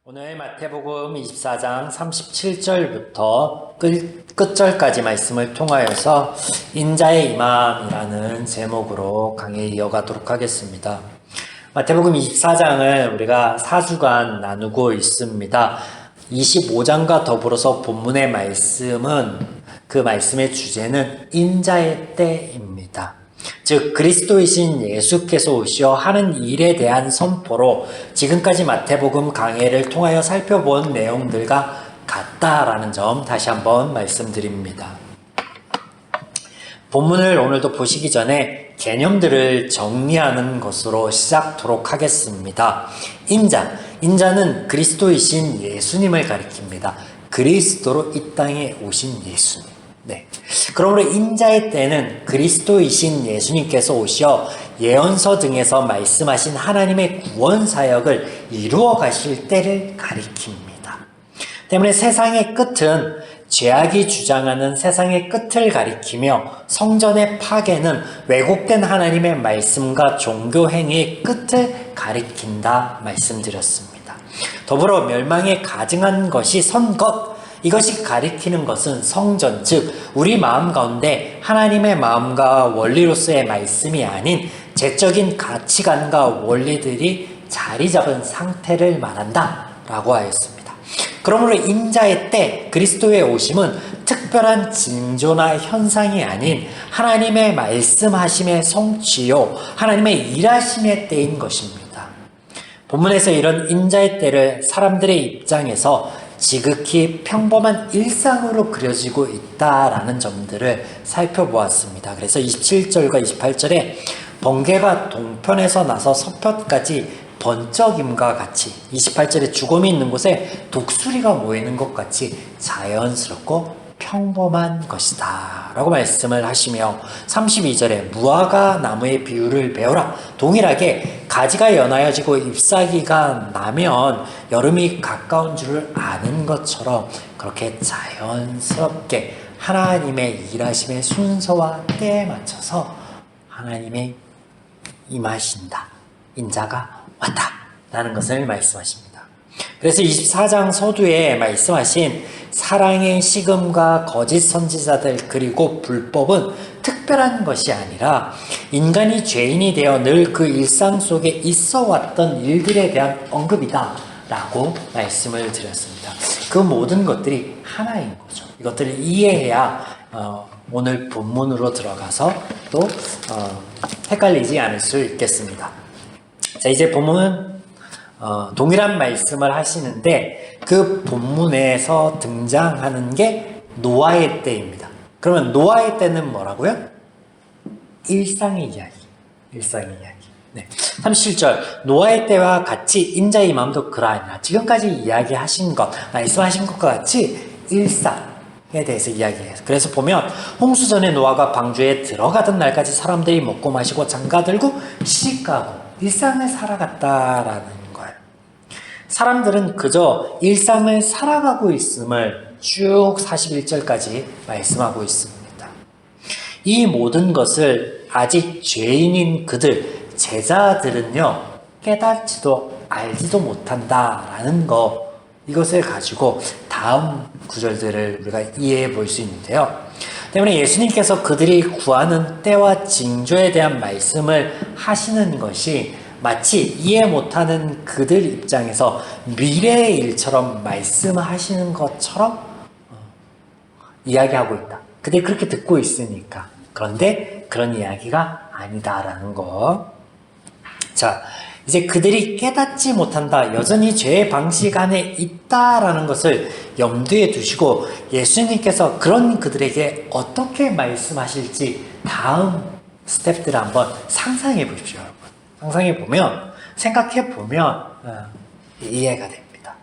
오늘 마태복음 24장 37절부터 끝절까지 말씀을 통하여서 인자의 임함이라는 제목으로 강의 이어가도록 하겠습니다. 마태복음 24장을 우리가 4주간 나누고 있습니다. 25장과 더불어서 본문의 말씀은 그 말씀의 주제는 인자의 때입니다. 즉 그리스도이신 예수께서 오시어 하는 일에 대한 선포로 지금까지 마태복음 강해를 통하여 살펴본 내용들과 같다라는 점 다시 한번 말씀드립니다. 본문을 오늘도 보시기 전에 개념들을 정리하는 것으로 시작하도록 하겠습니다. 인자는 그리스도이신 예수님을 가리킵니다. 그리스도로 이 땅에 오신 예수님. 그러므로 인자의 때는 그리스도이신 예수님께서 오시어 예언서 등에서 말씀하신 하나님의 구원 사역을 이루어 가실 때를 가리킵니다. 때문에 세상의 끝은 죄악이 주장하는 세상의 끝을 가리키며 성전의 파괴는 왜곡된 하나님의 말씀과 종교 행위의 끝을 가리킨다 말씀드렸습니다. 더불어 멸망에 가증한 것이 선 것, 이것이 가리키는 것은 성전, 즉 우리 마음 가운데 하나님의 마음과 원리로서의 말씀이 아닌 죄적인 가치관과 원리들이 자리 잡은 상태를 말한다 라고 하였습니다. 그러므로 인자의 때 그리스도의 오심은 특별한 징조나 현상이 아닌 하나님의 말씀하심의 성취요, 하나님의 일하심의 때인 것입니다. 본문에서 이런 인자의 때를 사람들의 입장에서 지극히 평범한 일상으로 그려지고 있다라는 점들을 살펴보았습니다. 그래서 27절과 28절에 번개가 동편에서 나서 서편까지 번쩍임과 같이 28절에 죽음이 있는 곳에 독수리가 모이는 것 같이 자연스럽고 평범한 것이다 라고 말씀을 하시며 32절에 무화과 나무의 비유를 배우라. 동일하게 가지가 연하여지고 잎사귀가 나면 여름이 가까운 줄을 아는 것처럼 그렇게 자연스럽게 하나님의 일하심의 순서와 때에 맞춰서 하나님의 임하신다. 인자가 왔다 라는 것을 말씀하십니다. 그래서 24장 서두에 말씀하신 사랑의 식음과 거짓 선지자들 그리고 불법은 특별한 것이 아니라 인간이 죄인이 되어 늘 그 일상 속에 있어 왔던 일들에 대한 언급이다 라고 말씀을 드렸습니다. 그 모든 것들이 하나인 거죠. 이것들을 이해해야 오늘 본문으로 들어가서 또 헷갈리지 않을 수 있겠습니다. 자, 이제 본문은 동일한 말씀을 하시는데 그 본문에서 등장하는 게 노아의 때입니다. 그러면 노아의 때는 뭐라고요? 일상의 이야기. 37절 노아의 때와 같이 인자의 임함도 그러하니라. 지금까지 이야기하신 것, 말씀하신 것과 같이 일상에 대해서 이야기해요. 그래서 보면 홍수 전에 노아가 방주에 들어가던 날까지 사람들이 먹고 마시고 장가들고 시집가고 일상을 살아갔다라는 사람들은 그저 일상을 살아가고 있음을 쭉 41절까지 말씀하고 있습니다. 이 모든 것을 아직 죄인인 그들, 제자들은요, 깨닫지도 알지도 못한다라는 것, 이것을 가지고 다음 구절들을 우리가 이해해 볼 수 있는데요. 때문에 예수님께서 그들이 구하는 때와 징조에 대한 말씀을 하시는 것이 마치 이해 못하는 그들 입장에서 미래의 일처럼 말씀하시는 것처럼 이야기하고 있다. 그들이 그렇게 듣고 있으니까. 그런데 그런 이야기가 아니다라는 거. 자, 이제 그들이 깨닫지 못한다. 여전히 죄의 방식 안에 있다라는 것을 염두에 두시고 예수님께서 그런 그들에게 어떻게 말씀하실지 다음 스텝들을 한번 상상해 보십시오. 상상해보면, 생각해보면 이해가 됩니다.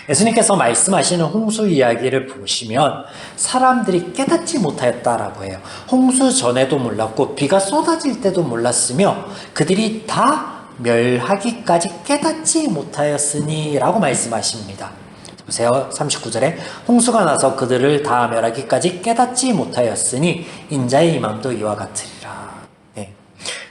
예수님께서 말씀하시는 홍수 이야기를 보시면 사람들이 깨닫지 못하였다라고 해요. 홍수 전에도 몰랐고 비가 쏟아질 때도 몰랐으며 그들이 다 멸하기까지 깨닫지 못하였으니 라고 말씀하십니다. 보세요. 39절에 홍수가 나서 그들을 다 멸하기까지 깨닫지 못하였으니 인자의 임함도 이와 같으리라.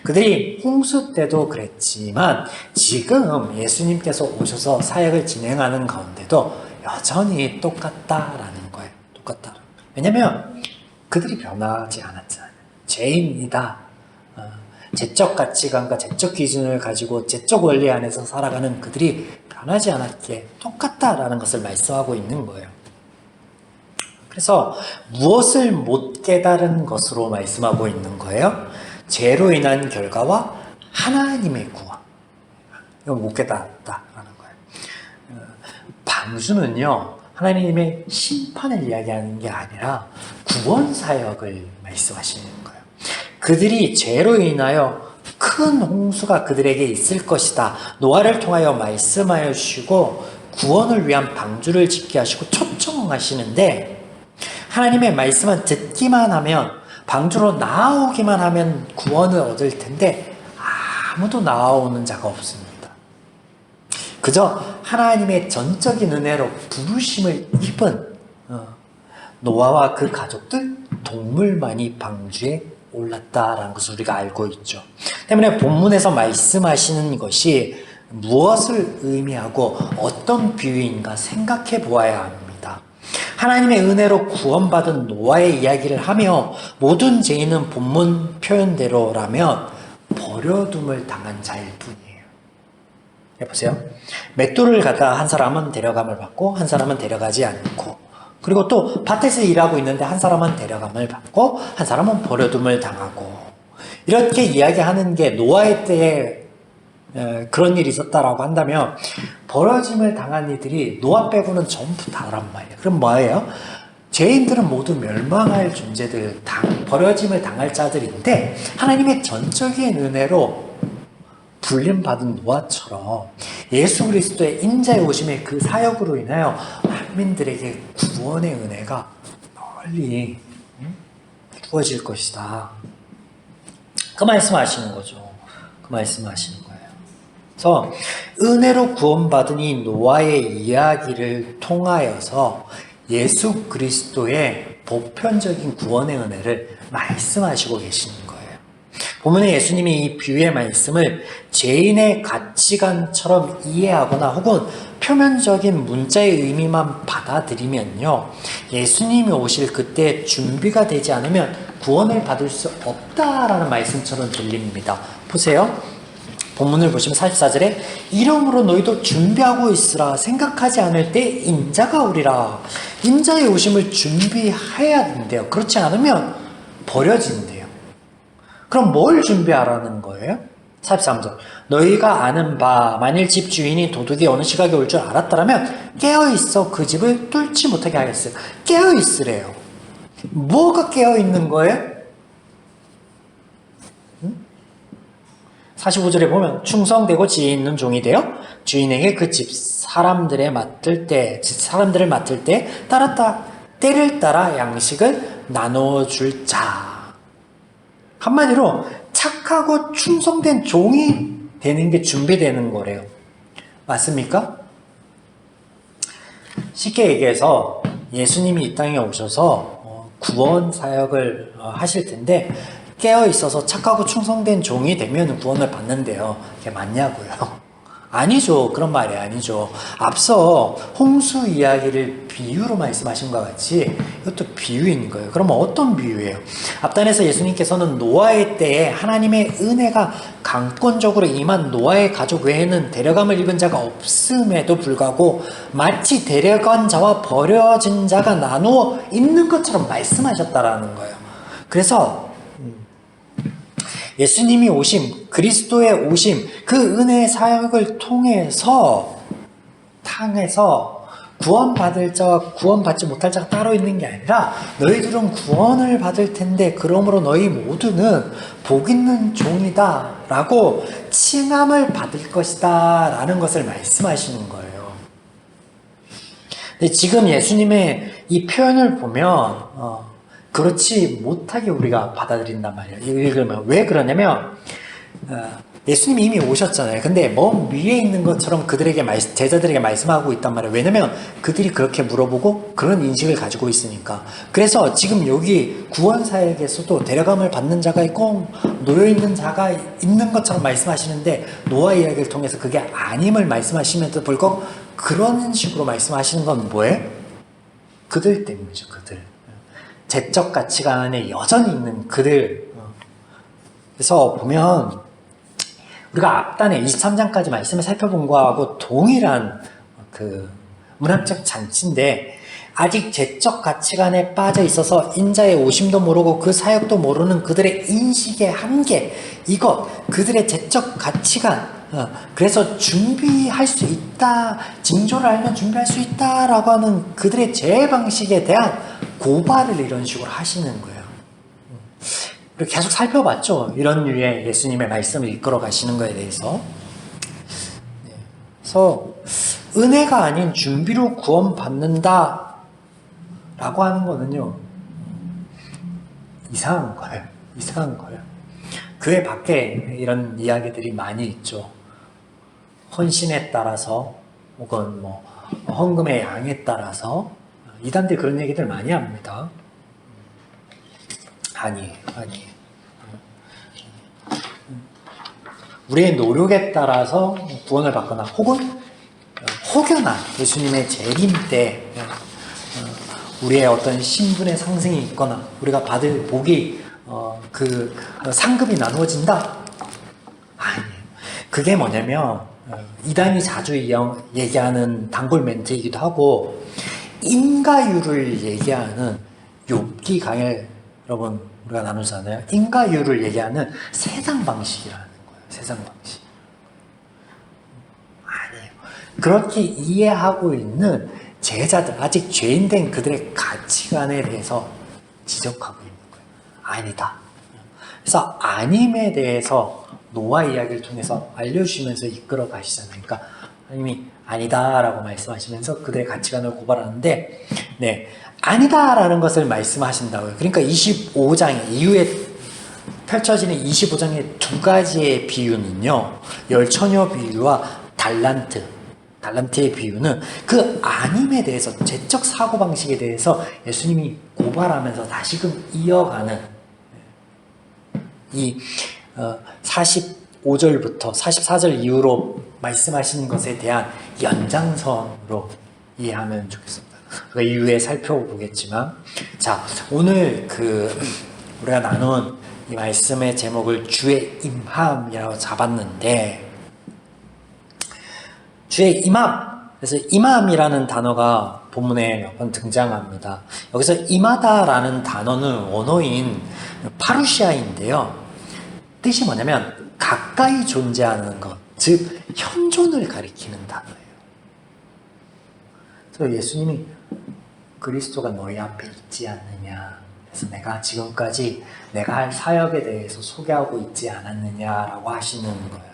그들이 홍수 때도 그랬지만 지금 예수님께서 오셔서 사역을 진행하는 가운데도 여전히 똑같다라는 거예요. 똑같다. 왜냐면 그들이 변하지 않았잖아요. 죄인이다. 제적 가치관과 제적 기준을 가지고 제적 원리 안에서 살아가는 그들이 변하지 않았기에 똑같다라는 것을 말씀하고 있는 거예요. 그래서 무엇을 못 깨달은 것으로 말씀하고 있는 거예요? 죄로 인한 결과와 하나님의 구원. 이거 못 깨달았다라는 거예요. 방주는요, 하나님의 심판을 이야기하는 게 아니라 구원 사역을 말씀하시는 거예요. 그들이 죄로 인하여 큰 홍수가 그들에게 있을 것이다. 노아를 통하여 말씀하여 주시고 구원을 위한 방주를 짓게 하시고 초청하시는데, 하나님의 말씀은 듣기만 하면, 방주로 나오기만 하면 구원을 얻을 텐데 아무도 나오는 자가 없습니다. 그저 하나님의 전적인 은혜로 부르심을 입은 노아와 그 가족들, 동물만이 방주에 올랐다라는 것을 우리가 알고 있죠. 때문에 본문에서 말씀하시는 것이 무엇을 의미하고 어떤 비유인가 생각해 보아야 합니다. 하나님의 은혜로 구원받은 노아의 이야기를 하며 모든 죄인은 본문 표현대로라면 버려둠을 당한 자일 뿐이에요. 보세요. 맷돌을 갖다 한 사람은 데려감을 받고 한 사람은 데려가지 않고, 그리고 또 밭에서 일하고 있는데 한 사람은 데려감을 받고 한 사람은 버려둠을 당하고, 이렇게 이야기하는 게 노아의 때에 그런 일이 있었다라고 한다면 버려짐을 당한 이들이 노아 빼고는 전부 다란 말이에요. 그럼 뭐예요? 죄인들은 모두 멸망할 존재들, 버려짐을 당할 자들인데 하나님의 전적인 은혜로 불림받은 노아처럼 예수 그리스도의 인자의 오심의 그 사역으로 인하여 만민들에게 구원의 은혜가 널리 주어질 것이다. 그 말씀하시는 거죠. 그 말씀하시는 거예요. 그래서 은혜로 구원받은 이 노아의 이야기를 통하여서 예수 그리스도의 보편적인 구원의 은혜를 말씀하시고 계시는 거예요. 본문에 예수님이 이 비유의 말씀을 죄인의 가치관처럼 이해하거나 혹은 표면적인 문자의 의미만 받아들이면요, 예수님이 오실 그때 준비가 되지 않으면 구원을 받을 수 없다라는 말씀처럼 들립니다. 보세요. 본문을 보시면 44절에 이러므로 너희도 준비하고 있으라. 생각하지 않을 때 인자가 오리라. 인자의 오심을 준비해야 된대요. 그렇지 않으면 버려진대요. 그럼 뭘 준비하라는 거예요? 43절. 너희가 아는 바 만일 집 주인이 도둑이 어느 시각에 올 줄 알았더라면 깨어있어 그 집을 뚫지 못하게 하겠어요. 깨어있으래요. 뭐가 깨어있는 거예요? 45절에 보면 충성되고 지혜 있는 종이 되어 주인에게 그 집 사람들을 맡을 때 때를 따라 양식을 나눠줄 자. 한마디로 착하고 충성된 종이 되는 게 준비되는 거래요. 맞습니까? 쉽게 얘기해서 예수님이 이 땅에 오셔서 구원 사역을 하실 텐데 깨어 있어서 착하고 충성된 종이 되면 구원을 받는데요. 그게 맞냐고요? 아니죠. 그런 말이 아니죠. 앞서 홍수 이야기를 비유로 말씀하신 것 같이 이것도 비유인 거예요. 그러면 어떤 비유예요? 앞단에서 예수님께서는 노아의 때에 하나님의 은혜가 강권적으로 임한 노아의 가족 외에는 데려감을 입은 자가 없음에도 불구하고 마치 데려간 자와 버려진 자가 나누어 있는 것처럼 말씀하셨다라는 거예요. 그래서 예수님이 오심, 그리스도의 오심, 그 은혜의 사역을 통해서 구원받을 자와 구원받지 못할 자가 따로 있는 게 아니라 너희들은 구원을 받을 텐데 그러므로 너희 모두는 복 있는 종이다 라고 칭함을 받을 것이다 라는 것을 말씀하시는 거예요. 근데 지금 예수님의 이 표현을 보면 그렇지 못하게 우리가 받아들인단 말이에요. 읽으면 왜 그러냐면 예수님이 이미 오셨잖아요. 근데 먼 위에 있는 것처럼 제자들에게 말씀하고 있단 말이에요. 왜냐면 그들이 그렇게 물어보고 그런 인식을 가지고 있으니까. 그래서 지금 여기 구원사역에서도 데려감을 받는 자가 있고 놓여있는 자가 있는 것처럼 말씀하시는데, 노아 이야기를 통해서 그게 아님을 말씀하시면서 불구하고 그런 식으로 말씀하시는 건 뭐예요? 그들 때문이죠. 그들. 제적 가치관에 여전히 있는 그들. 그래서 보면 우리가 앞단에 23장까지 말씀을 살펴본 거하고 동일한 그 문학적 잔치인데, 아직 제적 가치관에 빠져 있어서 인자의 오심도 모르고 그 사역도 모르는 그들의 인식의 한계, 이것, 그들의 제적 가치관, 그래서 준비할 수 있다, 징조를 알면 준비할 수 있다라고 하는 그들의 제 방식에 대한 고발을 이런 식으로 하시는 거예요. 그리고 계속 살펴봤죠. 이런 류의 예수님의 말씀을 이끌어 가시는 것에 대해서. 그래서 은혜가 아닌 준비로 구원받는다 라고 하는 거는요, 이상한 거예요. 이상한 거예요. 교회 밖에 이런 이야기들이 많이 있죠. 헌신에 따라서 혹은 뭐 헌금의 양에 따라서 이단들 그런 얘기들 많이 합니다. 아니에요. 우리의 노력에 따라서 구원을 받거나 혹은 혹여나 예수님의 재림 때 우리의 어떤 신분의 상승이 있거나 우리가 받을 복이 그 상급이 나누어진다? 아니에요. 그게 뭐냐면 이단이 자주 얘기하는 단골 멘트이기도 하고, 인가율을 얘기하는 욥기 강의 여러분 우리가 나누잖아요. 인가율을 얘기하는 세상 방식이라는 거예요. 세상 방식. 아니에요. 그렇게 이해하고 있는 제자들, 아직 죄인된 그들의 가치관에 대해서 지적하고 있는 거예요. 아니다. 그래서 아님에 대해서 노아 이야기를 통해서 알려주시면서 이끌어 가시잖아요. 그러니까 하나님이 아니다라고 말씀하시면서 그들의 가치관을 고발하는데, 네, 아니다라는 것을 말씀하신다고요. 그러니까 25장 이후에 펼쳐지는 25장의 두 가지의 비유는요, 열처녀 비유와 달란트의 비유는 그 아님에 대해서, 제적 사고방식에 대해서 예수님이 고발하면서 다시금 이어가는 이 45절부터 44절 이후로 말씀하시는 것에 대한 연장선으로 이해하면 좋겠습니다. 그 이후에 살펴보겠지만, 자, 오늘 우리가 나눈 이 말씀의 제목을 주의 임함이라고 잡았는데, 주의 임함, 그래서 임함이라는 단어가 본문에 몇 번 등장합니다. 여기서 임하다라는 단어는 원어인 파루시아인데요, 뜻이 뭐냐면 가까이 존재하는 것, 즉 현존을 가리키는 단어예요. 그래서 예수님이 그리스도가 너희 앞에 있지 않느냐, 그래서 내가 지금까지 내가 할 사역에 대해서 소개하고 있지 않았느냐라고 하시는 거예요.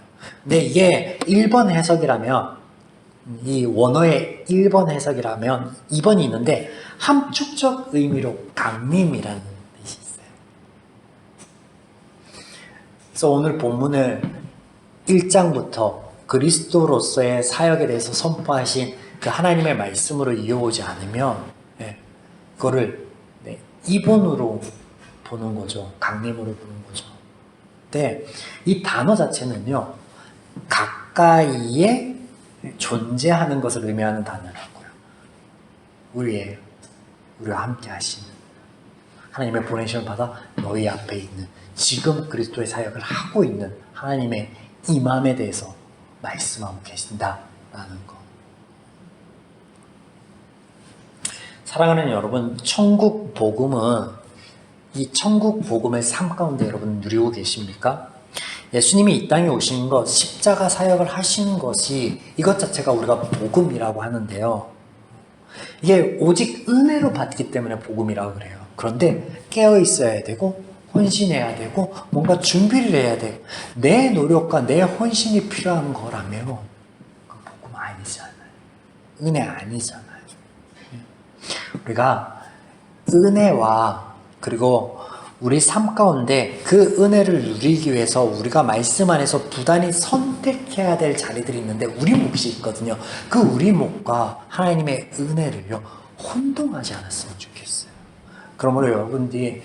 근데 이게 1번 해석이라면, 이 원어의 1번 해석이라면 2번이 있는데, 함축적 의미로 강림이라는 뜻이 있어요. 그래서 오늘 본문을 1장부터 그리스도로서의 사역에 대해서 선포하신 그 하나님의 말씀으로 이어오지 않으면, 그거를 2번으로 보는 거죠. 강림으로 보는 거죠. 근데 이 단어 자체는요, 가까이에 존재하는 것을 의미하는 단어라고요. 우리와 함께 하시는, 하나님의 보내심을 받아 너희 앞에 있는, 지금 그리스도의 사역을 하고 있는 하나님의 임함에 대해서 말씀하고 계신다라는 거. 사랑하는 여러분, 천국 복음은, 이 천국 복음의 삶 가운데 여러분 누리고 계십니까? 예수님이 이 땅에 오신 것, 십자가 사역을 하시는 것이, 이것 자체가 우리가 복음이라고 하는데요, 이게 오직 은혜로 받기 때문에 복음이라고 그래요. 그런데 깨어 있어야 되고 헌신해야 되고 뭔가 준비를 해야 돼요. 내 노력과 내 헌신이 필요한 거라면 그 복음 아니잖아요. 은혜 아니잖아요. 우리가 은혜와, 그리고 우리 삶 가운데 그 은혜를 누리기 위해서 우리가 말씀 안에서 부단히 선택해야 될 자리들이 있는데 우리 몫이 있거든요. 그 우리 몫과 하나님의 은혜를요 혼동하지 않았으면 좋겠어요. 그러므로 여러분들이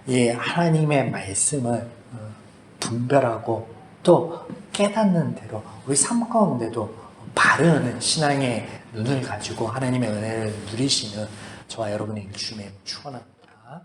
이 하나님의 말씀을 분별하고 또 깨닫는 대로 우리 삶 가운데도 바른 신앙의 눈을 가지고 하나님의 은혜를 누리시는 저와 여러분의 주님의 축원합니다.